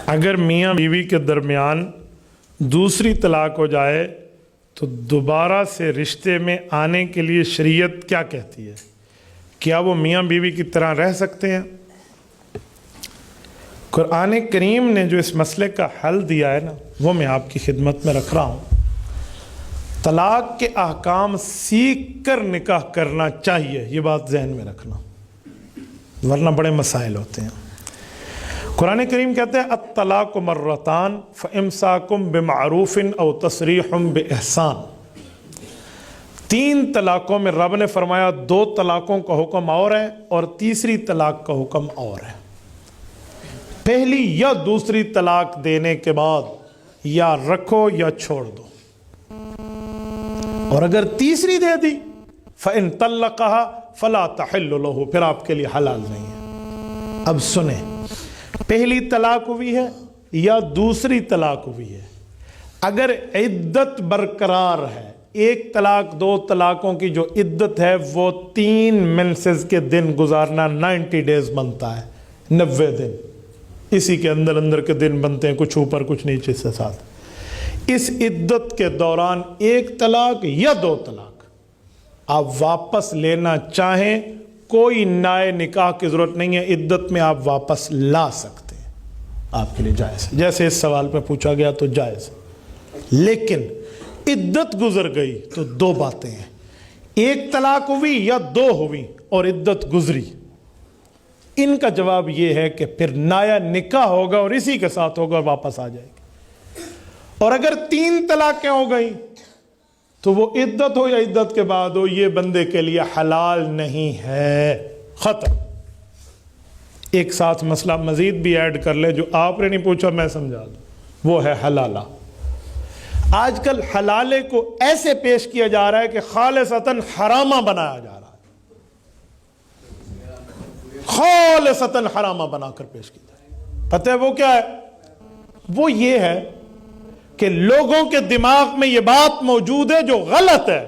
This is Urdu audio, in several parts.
اگر میاں بیوی کے درمیان دوسری طلاق ہو جائے تو دوبارہ سے رشتے میں آنے کے لیے شریعت کیا کہتی ہے؟ کیا وہ میاں بیوی کی طرح رہ سکتے ہیں؟ قرآن کریم نے جو اس مسئلے کا حل دیا ہے نا، وہ میں آپ کی خدمت میں رکھ رہا ہوں۔ طلاق کے احکام سیکھ کر نکاح کرنا چاہیے، یہ بات ذہن میں رکھنا، ورنہ بڑے مسائل ہوتے ہیں۔ قرآن کریم کہتے ہیں الطلاق مرتان فامساکم بمعروف او تسریح باحسان۔ 3 طلاقوں میں رب نے فرمایا 2 طلاقوں کا حکم اور ہے اور تیسری طلاق کا حکم اور ہے۔ پہلی یا دوسری طلاق دینے کے بعد یا رکھو یا چھوڑ دو، اور اگر تیسری دے دی فَإِن طَلَّقَهَا فَلَا تَحِلُّ لَهُ، پھر آپ کے لیے حلال نہیں ہے۔ اب سنیں، پہلی طلاق ہوئی ہے یا دوسری طلاق ہوئی ہے، اگر عدت برقرار ہے، 1 طلاق 2 طلاقوں کی جو عدت ہے وہ 3 منسز کے دن گزارنا 90 ڈیز بنتا ہے، 90 دن، اسی کے اندر اندر کے دن بنتے ہیں، کچھ اوپر کچھ نیچے سے ساتھ۔ اس عدت کے دوران 1 طلاق یا 2 طلاق آپ واپس لینا چاہیں، کوئی نئے نکاح کی ضرورت نہیں ہے، عدت میں آپ واپس لا سکتے ہیں، آپ کے لیے جائز ہے۔ جیسے اس سوال پہ پوچھا گیا تو جائز ہے، لیکن عدت گزر گئی تو 2 باتیں ہیں، 1 طلاق ہوئی یا 2 ہوئی اور عدت گزری، ان کا جواب یہ ہے کہ پھر نیا نکاح ہوگا اور اسی کے ساتھ ہوگا، واپس آ جائے گی۔ اور اگر 3 طلاقیں ہو گئیں تو وہ عدت ہو یا عدت کے بعد ہو، یہ بندے کے لیے حلال نہیں ہے، ختم۔ ایک ساتھ مسئلہ مزید بھی ایڈ کر لے جو آپ نے نہیں پوچھا، میں سمجھا دوں، وہ ہے حلالہ۔ آج کل حلالے کو ایسے پیش کیا جا رہا ہے کہ خالصتاً حرامہ بنایا جا رہا ہے، خالصتاً حرامہ بنا کر پیش کیا جا رہا ہے۔ پتہ ہے وہ کیا ہے؟ وہ یہ ہے کہ لوگوں کے دماغ میں یہ بات موجود ہے جو غلط ہے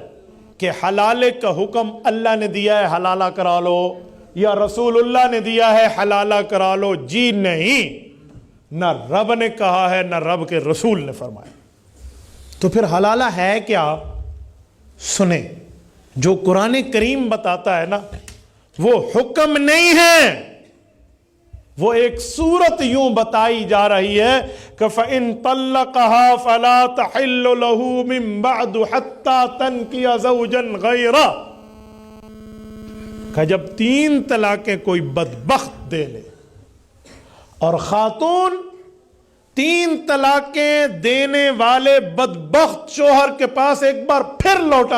کہ حلالے کا حکم اللہ نے دیا ہے حلالہ کرا لو، یا رسول اللہ نے دیا ہے حلالہ کرا لو۔ جی نہیں، نہ رب نے کہا ہے نہ رب کے رسول نے فرمایا۔ تو پھر حلالہ ہے کیا؟ سنیں، جو قرآن کریم بتاتا ہے نا، وہ حکم نہیں ہے، وہ ایک صورت یوں بتائی جا رہی ہے کہ فَإِن طَلَّقَهَا فَلَا تَحِلُّ لَهُ مِن بَعْدُ حَتَّى تَنْكِحَ زَوْجًا غَيْرَهُ، کہ جب 3 طلاقیں کوئی بدبخت دے لے، اور خاتون 3 طلاقیں دینے والے بدبخت شوہر کے پاس ایک بار پھر لوٹ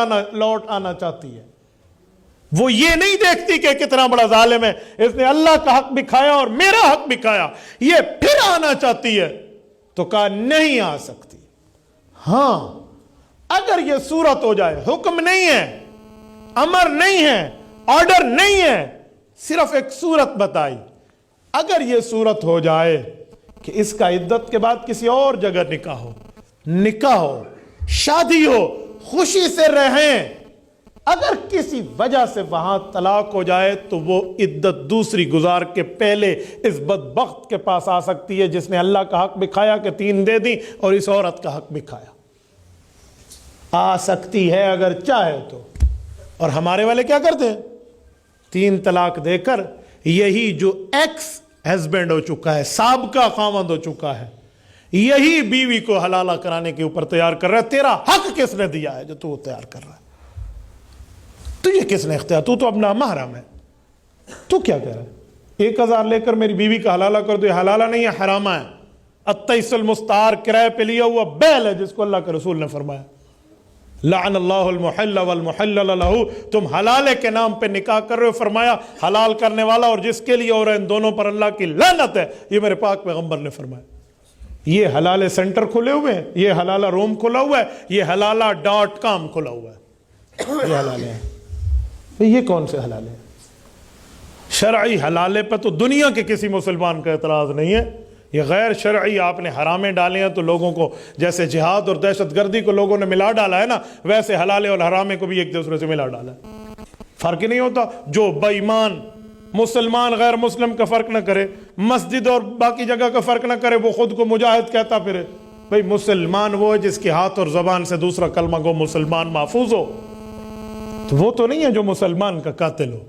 آنا چاہتی ہے، وہ یہ نہیں دیکھتی کہ کتنا بڑا ظالم ہے، اس نے اللہ کا حق بھی کھایا اور میرا حق بھی کھایا، یہ پھر آنا چاہتی ہے، تو کہا نہیں آ سکتی۔ ہاں، اگر یہ صورت ہو جائے، حکم نہیں ہے، امر نہیں ہے، آرڈر نہیں ہے، صرف ایک صورت بتائی، اگر یہ صورت ہو جائے کہ اس کا عدت کے بعد کسی اور جگہ نکاح ہو، شادی ہو، خوشی سے رہیں، اگر کسی وجہ سے وہاں طلاق ہو جائے تو وہ عدت دوسری گزار کے پہلے اس بدبخت کے پاس آ سکتی ہے جس نے اللہ کا حق بھی کھایا کہ 3 دے دی اور اس عورت کا حق بھی کھایا، آ سکتی ہے اگر چاہے تو۔ اور ہمارے والے کیا کرتے ہیں؟ 3 طلاق دے کر یہی جو ایکس ہسبینڈ ہو چکا ہے، سابقہ خاوند ہو چکا ہے، یہی بیوی کو حلالہ کرانے کے اوپر تیار کر رہا ہے۔ تیرا حق کس نے دیا ہے جو تو تیار کر رہا ہے؟ تجھے کس نے اختیار؟ تو اپنا محرم ہے، تو کیا کہہ رہا ہے 1000 لے کر میری بیوی کا حلالہ کر دو؟ یہ حلالہ نہیں ہے، حرامہ ہے۔ التیس المستعار، کرائے پہ لیا ہوا بیل ہے جس کو اللہ کے رسول نے فرمایا لعن اللہ المحل والمحلل لہ، تم حلالے کے نام پہ نکاح کر رہے ہو، فرمایا حلال کرنے والا اور جس کے لیے ہو رہا ہے، ان دونوں پر اللہ کی لعنت ہے، یہ میرے پاک پیغمبر نے فرمایا۔ یہ حلالے سینٹر کھلے ہوئے ہیں، یہ حلالہ روم کھلا ہوا ہے، یہ حلالہ .com کھلا ہوا ہے، یہ حلالے ہیں۔ یہ کون سے حلالے ہیں؟ شرعی حلالے پہ تو دنیا کے کسی مسلمان کا اعتراض نہیں ہے، یہ غیر شرعی آپ نے حرامیں ڈالے ہیں تو لوگوں کو، جیسے جہاد اور دہشت گردی کو لوگوں نے ملا ڈالا ہے نا، ویسے حلالے اور حرامے کو بھی ایک دوسرے سے ملا ڈالا ہے۔ فرق ہی نہیں ہوتا، جو بے ایمان مسلمان غیر مسلم کا فرق نہ کرے، مسجد اور باقی جگہ کا فرق نہ کرے، وہ خود کو مجاہد کہتا پھرے. بھئی مسلمان وہ ہے جس کے ہاتھ اور زبان سے دوسرا کلمہ گو مسلمان محفوظ ہو. تو وہ تو نہیں ہے جو مسلمان کا قاتل ہو.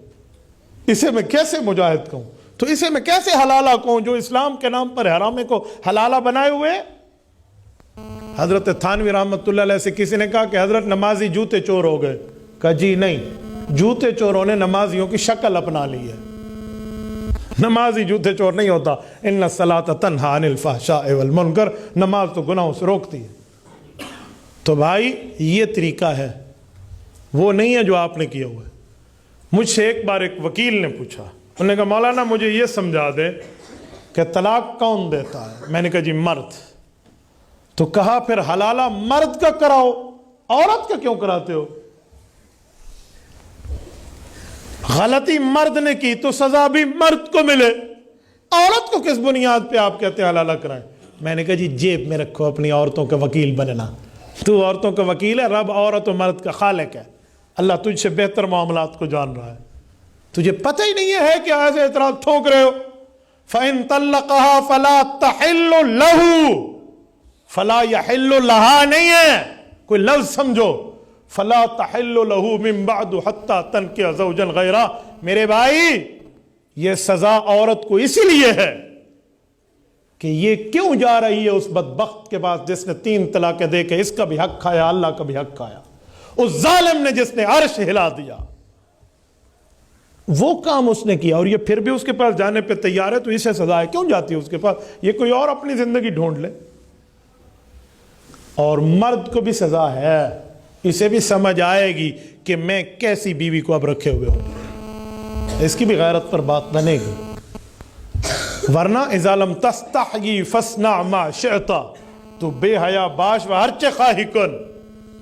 اسے میں کیسے مجاہد کہوں؟ تو اسے میں کیسے حلالہ کہوں جو اسلام کے نام پر حرامے کو حلالہ بنائے ہوئے؟ حضرت تھانوی رحمت اللہ علیہ سے کسی نے کہا کہ حضرت نمازی جوتے چور ہو گئے. کہا جی نہیں، جوتے چوروں نے نمازیوں کی شکل اپنا لی ہے. نمازی جوتے چور نہیں ہوتا. ان الصلاۃ تنہی عن الفحشاء والمنکر، نماز تو گناہوں سے روکتی ہے. تو بھائی یہ طریقہ ہے، وہ نہیں ہے جو آپ نے کیا ہوا ہے. مجھ سے ایک بار ایک وکیل نے پوچھا، انہوں نے کہا مولانا مجھے یہ سمجھا دے کہ طلاق کون دیتا ہے؟ میں نے کہا جی مرد. تو کہا پھر حلالہ مرد کا کراؤ، عورت کا کیوں کراتے ہو؟ غلطی مرد نے کی تو سزا بھی مرد کو ملے، عورت کو کس بنیاد پہ آپ کہتے ہیں حلالہ کرائیں؟ میں نے کہا جی جیب میں رکھو اپنی عورتوں کا وکیل بننا. تو عورتوں کا وکیل ہے، رب عورت و مرد کا خالق ہے. اللہ تجھ سے بہتر معاملات کو جان رہا ہے. تجھے پتہ ہی نہیں ہے کہ ایسے اعتراض ٹھوک رہے ہو. فَإِن طَلَّقَهَا فَلَا تَحِلُّ لَهُ، فَلَا يَحِلُّ لَهَا نہیں ہے، کوئی لفظ سمجھو. فَلَا تَحِلُّ لَهُ مِن بَعْدُ حَتَّى تَنْكِحَ زَوْجًا غَيْرَهُ. میرے بھائی یہ سزا عورت کو اسی لیے ہے کہ یہ کیوں جا رہی ہے اس بدبخت کے پاس جس نے 3 طلاقیں دے کے اس کا بھی حق کھایا، اللہ کا بھی حق کھایا، اس ظالم نے جس نے عرش ہلا دیا. وہ کام اس نے کیا اور یہ پھر بھی اس کے پاس جانے پہ تیار ہے. تو اسے سزا ہے، کیوں جاتی ہے اس کے پاس؟ یہ کوئی اور اپنی زندگی ڈھونڈ لے. اور مرد کو بھی سزا ہے، اسے بھی سمجھ آئے گی کہ میں کیسی بیوی کو اب رکھے ہوئے ہوں. اس کی بھی غیرت پر بات بنے گی. ورنہ اذا لم تستحیی فاصنع ما شئت، تو بے حیا باش و ہرچے خواہی کن.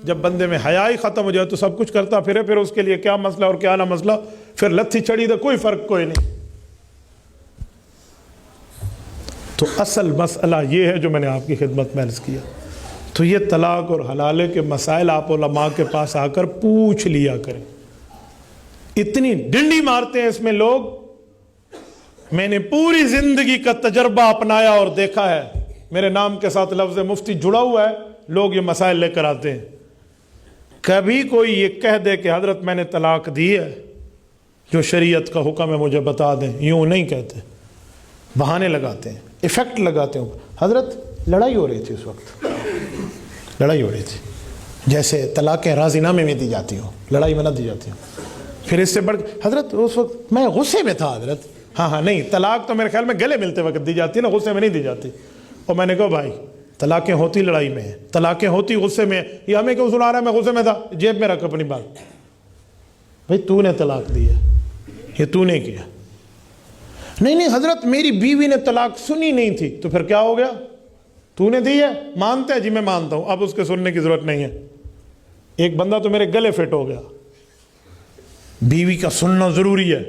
جب بندے میں حیا ہی ختم ہو جائے تو سب کچھ کرتا پھرے، پھر اس کے لیے کیا مسئلہ اور کیا نہ مسئلہ، پھر لتھی چھڑی دا کوئی فرق کوئی نہیں. تو اصل مسئلہ یہ ہے جو میں نے آپ کی خدمت میں عرض کیا. تو یہ طلاق اور حلالے کے مسائل آپ علماء کے پاس آ کر پوچھ لیا کریں. اتنی ڈنڈی مارتے ہیں اس میں لوگ. میں نے پوری زندگی کا تجربہ اپنایا اور دیکھا ہے. میرے نام کے ساتھ لفظ مفتی جڑا ہوا ہے، لوگ یہ مسائل لے کر آتے ہیں. کبھی کوئی یہ کہہ دے کہ حضرت میں نے طلاق دی ہے، جو شریعت کا حکم ہے مجھے بتا دیں، یوں نہیں کہتے، بہانے لگاتے ہیں، ایفیکٹ لگاتے ہیں. حضرت لڑائی ہو رہی تھی اس وقت، لڑائی ہو رہی تھی، جیسے طلاقیں راضی نامے میں دی جاتی ہوں، لڑائی میں نہ دی جاتی ہوں. پھر اس سے بڑھ حضرت اس وقت میں غصے میں تھا. حضرت ہاں نہیں، طلاق تو میرے خیال میں گلے ملتے وقت دی جاتی ہے نا، غصے میں نہیں دی جاتی. اور میں نے کہا بھائی طلاقیں ہوتی لڑائی میں ہیں، طلاقیں ہوتی غصے میں. یہ ہمیں کیوں سنا رہا ہے میں غصے میں تھا؟ جیب میں رکھ اپنی بات. بھائی تو نے طلاق دی ہے، یہ تو نے کیا. نہیں حضرت میری بیوی نے طلاق سنی نہیں تھی. تو پھر کیا ہو گیا؟ تو نے دی ہے، مانتے ہیں جی میں مانتا ہوں، اب اس کے سننے کی ضرورت نہیں ہے. ایک بندہ تو میرے گلے فٹ ہو گیا. بیوی کا سننا ضروری ہے،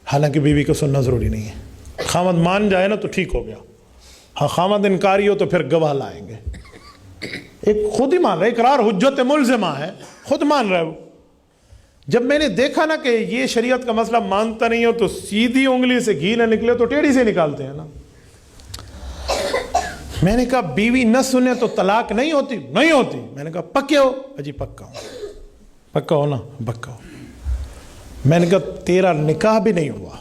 حالانکہ بیوی کا سننا ضروری نہیں ہے. خامد مان جائے نا تو ٹھیک ہو گیا. ہاں خامد انکاری ہو تو پھر گواہ لائیں گے. ایک خود ہی مان رہا ہے، اقرار حجت ملزمہ ہے، خود مان رہا ہے وہ. جب میں نے دیکھا نا کہ یہ شریعت کا مسئلہ مانتا نہیں ہو تو سیدھی انگلی سے گھی نہ نکلے تو ٹیڑھی سے نکالتے ہیں نا. میں نے کہا بیوی نہ سنے تو طلاق نہیں ہوتی؟ نہیں ہوتی. میں نے کہا پکے ہو؟ اجی پکا ہوں. پکا ہو نا؟ پکا ہو. میں نے کہا تیرا نکاح بھی نہیں ہوا.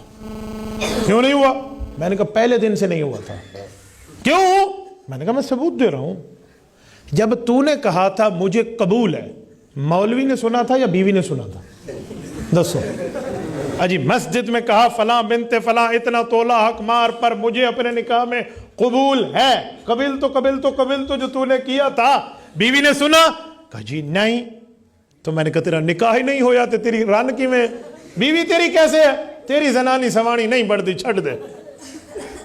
کیوں نہیں ہوا؟ میں نے کہا پہلے دن سے نہیں ہوا تھا. کیوں؟ میں نے کہا میں ثبوت دے رہا ہوں. جب تو نے کہا تھا مجھے قبول ہے، مولوی نے سنا تھا یا بیوی نے سنا تھا؟ دسو. اجی مسجد میں کہا فلاں بنت فلاں اتنا تولہ حق مار پر مجھے اپنے نکاح میں قبول ہے. قبل تو جو تو نے کیا تھا. بیوی نے سنا؟ کہا جی نہیں. تو میں نے کہا تیرا نکاح ہی نہیں ہویا تو تیری رن کی میں بیوی تیری کیسے ہے؟ تیری زنانی سوانی نہیں بڑھتی، چھٹ دے.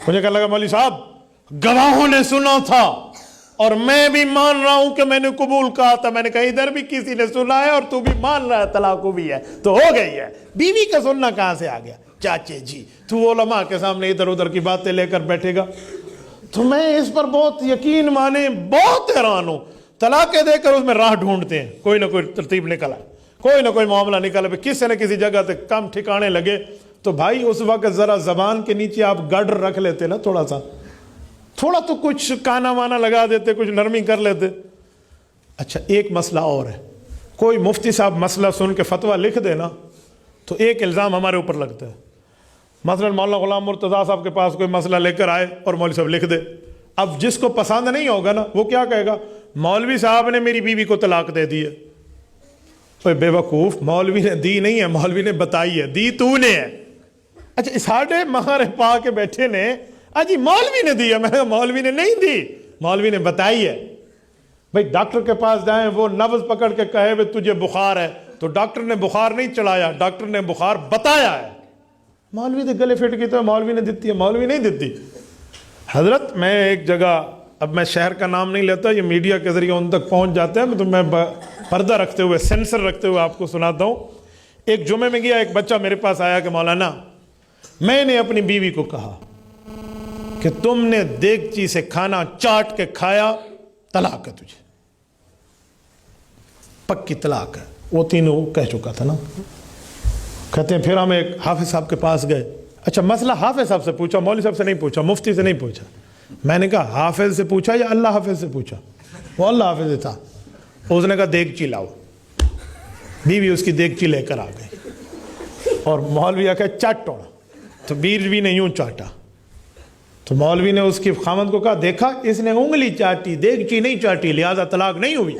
مجھے کہا لگا مولوی صاحب گواہوں نے سنا تھا اور میں بھی مان رہا ہوں کہ میں نے قبول کہا تھا. میں نے کہا ادھر بھی کسی نے سنا ہے اور تو بھی مان رہا ہے، طلاق بھی ہے تو ہو گئی ہے. بیوی کا سننا کہاں سے آ گیا؟ چاچے جی تو علماء کے سامنے ادھر ادھر کی باتیں لے کر بیٹھے گا. تو میں اس پر بہت یقین مانے بہت حیران ہوں. طلاقیں دے کر اس میں راہ ڈھونڈتے ہیں، کوئی نہ کوئی ترتیب نکل آئے، کوئی نہ کوئی معاملہ نکل آئے، کسی نہ کسی جگہ سے کم ٹھکانے لگے تو بھائی اس وقت ذرا زبان کے نیچے آپ گڈر رکھ لیتے نا، تھوڑا سا، تھوڑا تو کچھ کانا وانا لگا دیتے، کچھ نرمی کر لیتے. اچھا ایک مسئلہ اور ہے، کوئی مفتی صاحب مسئلہ سن کے فتویٰ لکھ دے نا تو ایک الزام ہمارے اوپر لگتا ہے. مثلا مولانا غلام مرتضیٰ صاحب کے پاس کوئی مسئلہ لے کر آئے اور مولوی صاحب لکھ دے. اب جس کو پسند نہیں ہوگا نا وہ کیا کہے گا، مولوی صاحب نے میری بیوی کو طلاق دے دی ہے. اوے بے وقوف، مولوی نے دی نہیں ہے، مولوی نے بتائی ہے، دی تو نے ہے. اچھا ساڑھے مہارے پا کے بیٹھے نے جی مولوی نے دی ہے. میں نے کہا مولوی نے نہیں دی، مولوی نے بتائی ہے. بھائی ڈاکٹر کے پاس جائیں، وہ نبض پکڑ کے کہے بھئی تجھے بخار ہے، تو ڈاکٹر نے بخار نہیں چڑھایا، ڈاکٹر نے بخار بتایا ہے. مولوی نے گلے فٹ کی تو مولوی نے دیتی ہے، مولوی نہیں دیتی. حضرت میں ایک جگہ، اب میں شہر کا نام نہیں لیتا، یہ میڈیا کے ذریعے ان تک پہنچ جاتے ہیں، تو میں پردہ رکھتے ہوئے، سینسر رکھتے ہوئے آپ کو سناتا ہوں. ایک جمعے میں گیا، ایک بچہ میرے پاس آیا کہ مولانا میں نے اپنی بیوی کو کہا کہ تم نے دیگچی سے کھانا چاٹ کے کھایا، طلاق ہے تجھے، پکی طلاق ہے. وہ تینوں کہہ چکا تھا نا. کہتے ہیں پھر ہم ایک حافظ صاحب کے پاس گئے. اچھا مسئلہ حافظ صاحب سے پوچھا، مولوی صاحب سے نہیں پوچھا، مفتی سے نہیں پوچھا. میں نے کہا حافظ سے پوچھا یا اللہ حافظ سے پوچھا؟ وہ اللہ حافظ تھا. اس نے کہا دیگچی لاؤ. بیوی اس کی دیگچی لے کر آ گئی اور مولوی آ کے چاٹو، تو بیوی نے یوں چاٹا. تو مولوی نے اس کی خامد کو کہا دیکھا اس نے انگلی چاٹی، دیگچی نہیں چاٹی، لہذا طلاق نہیں ہوئی.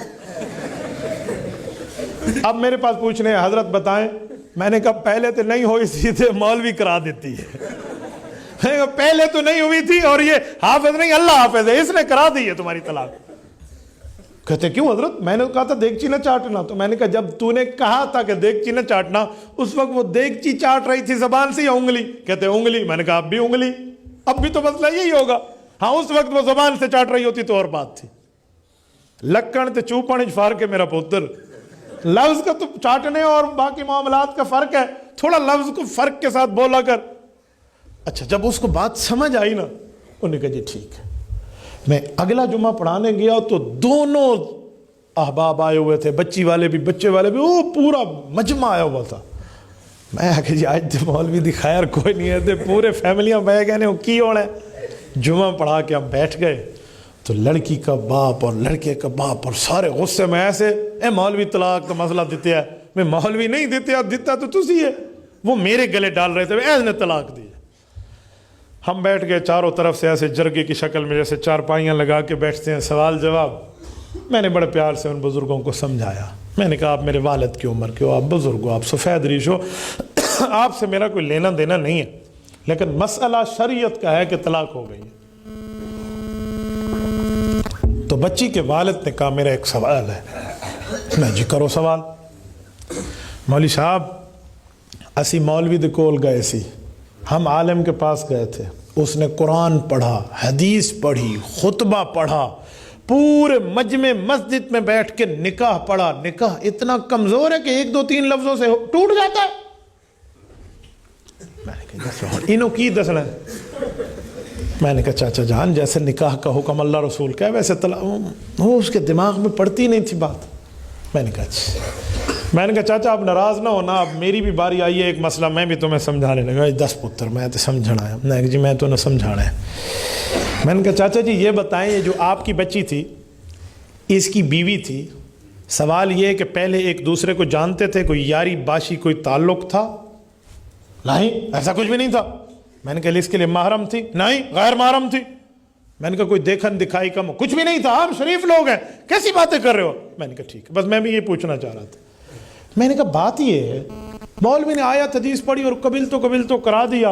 اب میرے پاس پوچھنے ہیں حضرت بتائیں. میں نے کہا پہلے تو نہیں ہوئی تھی تو مولوی کرا دیتی ہے. میں نے کہا پہلے تو نہیں ہوئی تھی اور یہ حافظ نہیں اللہ حافظ ہے، اس نے کرا دی ہے تمہاری طلاق. کہتے کیوں حضرت؟ میں نے کہا تھا دیگچی نہ چاٹنا. تو میں نے کہا جب تو نے کہا تھا کہ دیگچی نہ چاٹنا، اس وقت وہ دیگچی چاٹ رہی تھی زبان سے یا انگلی؟ کہتے انگلی. میں نے کہا اب بھی انگلی، اب بھی تو مسئلہ یہی ہوگا. ہاں اس وقت وہ زبان سے چاٹ رہی ہوتی تو اور بات تھی. لکڑ تے چوپن فار کے میرا پتر، لفظ کا تو چاٹنے اور باقی معاملات کا فرق ہے، تھوڑا لفظ کو فرق کے ساتھ بولا کر. اچھا جب اس کو بات سمجھ آئی نا، انہوں نے کہا جی ٹھیک ہے. میں اگلا جمعہ پڑھانے گیا تو دونوں احباب آئے ہوئے تھے، بچی والے بھی بچے والے بھی، وہ پورا مجمع آیا ہوا تھا. میں کہ جی آج تو مولوی دی خیر کوئی نہیں ہے، پورے فیملیاں بہ گئے نے، وہ کی ہونا ہے. جمعہ پڑھا کے ہم بیٹھ گئے تو لڑکی کا باپ اور لڑکے کا باپ اور سارے غصے میں ایسے، اے مولوی طلاق کا مسئلہ دیتے ہے. میں مولوی نہیں دیتے، دیتا تو تسی ہے. وہ میرے گلے ڈال رہے تھے ایس نے طلاق دی. ہم بیٹھ گئے چاروں طرف سے ایسے جرگے کی شکل میں، جیسے چارپائیاں لگا کے بیٹھتے ہیں، سوال جواب. میں نے بڑے پیار سے ان بزرگوں کو سمجھایا. میں نے کہا آپ میرے والد کی عمر کے ہو، آپ بزرگ ہو، آپ سفید ریش ہو، آپ سے میرا کوئی لینا دینا نہیں ہے، لیکن مسئلہ شریعت کا ہے کہ طلاق ہو گئی ہے. تو بچی کے والد نے کہا میرا ایک سوال ہے. میں جی کرو سوال. مولوی صاحب اسی مولوی دے کول گئے سی، ہم عالم کے پاس گئے تھے، اس نے قرآن پڑھا، حدیث پڑھی، خطبہ پڑھا، پورے مجمع مسجد میں بیٹھ کے نکاح پڑھا. نکاح اتنا کمزور ہے کہ 1 2 3 لفظوں سے ٹوٹ جاتا ہے. میں نے کہا انہوں کی دسنا ہے. میں نے کہا چاچا جان جیسے نکاح کا حکم اللہ رسول کا ہے ویسے طلاق، وہ اس کے دماغ میں پڑتی نہیں تھی بات. میں نے کہا چاچا آپ ناراض نہ ہونا، اب میری بھی باری آئی ہے ایک مسئلہ میں بھی تمہیں سمجھانے لگا. 10 پتر میں تو سمجھنا ہے. میں جی میں تو نہ سمجھانا ہے. میں نے کہا چاچا جی یہ بتائیں، یہ جو آپ کی بچی تھی اس کی بیوی تھی، سوال یہ ہے کہ پہلے ایک دوسرے کو جانتے تھے، کوئی یاری باشی کوئی تعلق تھا؟ نہیں ایسا کچھ بھی نہیں تھا. میں نے کہا اس کے لیے محرم تھی؟ نہیں غیر محرم تھی. میں نے کہا کوئی دیکھن دکھائی کم؟ کچھ بھی نہیں تھا. آپ شریف لوگ ہیں، کیسی باتیں کر رہے ہو؟ میں نے کہا ٹھیک ہے، بس میں بھی یہ پوچھنا چاہ رہا تھا. میں نے کہا بات یہ ہے مولوی نے آیت حدیث پڑھی اور قبل تو کرا دیا.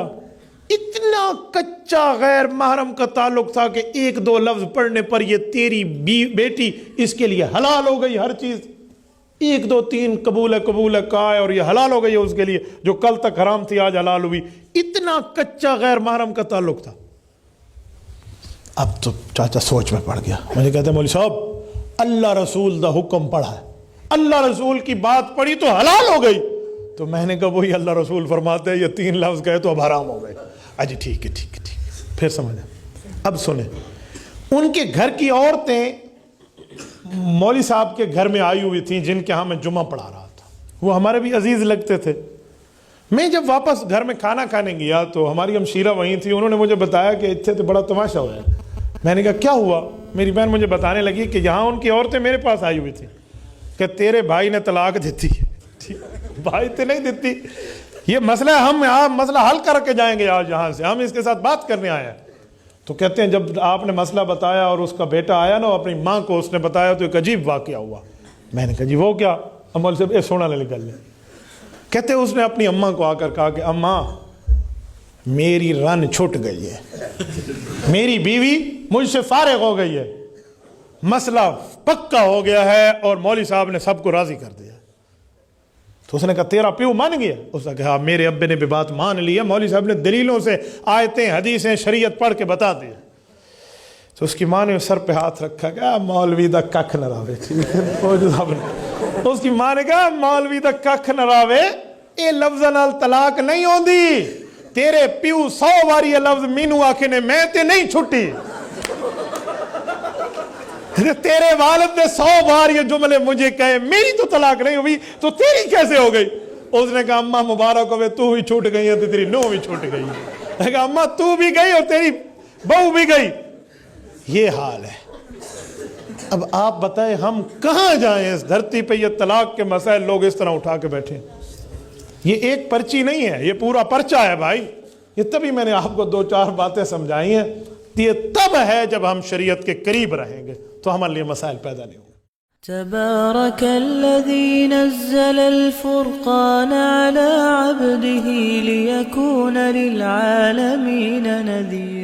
اتنا کچا غیر محرم کا تعلق تھا کہ 1 2 لفظ پڑھنے پر یہ تیری بیٹی اس کے لیے حلال ہو گئی. ہر چیز 1 2 3 قبول ہے کہا ہے اور یہ حلال ہو گئی ہے اس کے لیے، جو کل تک حرام تھی آج حلال ہوئی. اتنا کچا غیر محرم کا تعلق تھا. اب تو چاچا سوچ میں پڑ گیا. مجھے کہتے ہیں مولوی صاحب اللہ رسول دا حکم پڑھا ہے، اللہ رسول کی بات پڑھی تو حلال ہو گئی. تو میں نے کہا وہی اللہ رسول فرماتے ہیں یہ 3 لفظ گئے تو اب حرام ہو گئے. اجی ٹھیک ہے. پھر سمجھیں. اب سنیں، ان کے گھر کی عورتیں مولوی صاحب کے گھر میں آئی ہوئی تھیں جن کے ہاں میں جمعہ پڑھا رہا تھا. وہ ہمارے بھی عزیز لگتے تھے. میں جب واپس گھر میں کھانا کھانے گیا تو ہماری ہمشیرہ وہیں تھی، انہوں نے مجھے بتایا کہ اتنے تو بڑا تماشا ہوا ہے۔ میں نے کہا کیا ہوا؟ میری بہن مجھے بتانے لگی کہ یہاں ان کی عورتیں میرے پاس آئی ہوئی تھی کہ تیرے بھائی نے طلاق دیتی ہے۔ بھائی تو نہیں دیتی، یہ مسئلہ ہے، ہم یہاں مسئلہ حل کر کے جائیں گے آج یہاں سے، ہم اس کے ساتھ بات کرنے آئے ہیں۔ تو کہتے ہیں جب آپ نے مسئلہ بتایا اور اس کا بیٹا آیا نا، اپنی ماں کو اس نے بتایا تو ایک عجیب واقعہ ہوا۔ میں نے کہا جی وہ کیا؟ امول سے سونا لے نکل لیں۔ کہتے اس نے اپنی اماں کو آ کر کہا کہ اماں میری رن چھٹ گئی ہے، میری بیوی مجھ سے فارغ ہو گئی ہے، مسئلہ پکا ہو گیا ہے اور مولوی صاحب نے سب کو راضی کر دیا۔ تو اس نے کہا تیرا پیو مان گیا؟ اس نے کہا میرے ابے نے بھی بات مان لی ہے، مولوی صاحب نے دلیلوں سے آیتیں حدیثیں شریعت پڑھ کے بتا دیا۔ تو اس کی ماں نے سر پہ ہاتھ رکھا، کہا مولوی دا ککھ نہ راوے۔ اس کی ماں نے کہا مولوی دا ککھ نہ راوے، اے لفظ نال طلاق نہیں ہوندی، تیرے پیو 100 باری یہ لفظ مینو آکھے نے میں تے نہیں چھٹی، تیرے والد نے 100 بار یہ جملے مجھے کہے، میری تو طلاق نہیں ہوئی تو تیری کیسے ہو گئی؟ اس نے کہا اماں مبارک ہوئے، تو بھی چھوٹ گئی ہے تو تیری نو بھی چھوٹ گئی ہے۔ کہا اماں تو بھی گئی اور تیری بہو بھی گئی۔ یہ حال ہے۔ اب آپ بتائیں ہم کہاں جائیں؟ اس دھرتی پہ یہ طلاق کے مسائل لوگ اس طرح اٹھا کے بیٹھے۔ یہ ایک پرچی نہیں ہے، یہ پورا پرچہ ہے بھائی۔ یہ تبھی میں نے آپ کو 2-4 باتیں سمجھائی ہیں، یہ تب ہے جب ہم شریعت کے قریب رہیں گے تو ہمارے لیے مسائل پیدا نہیں ہوں گے۔ تبارك الذي نزل الفرقان على عبده ليكون للعالمين نذيرا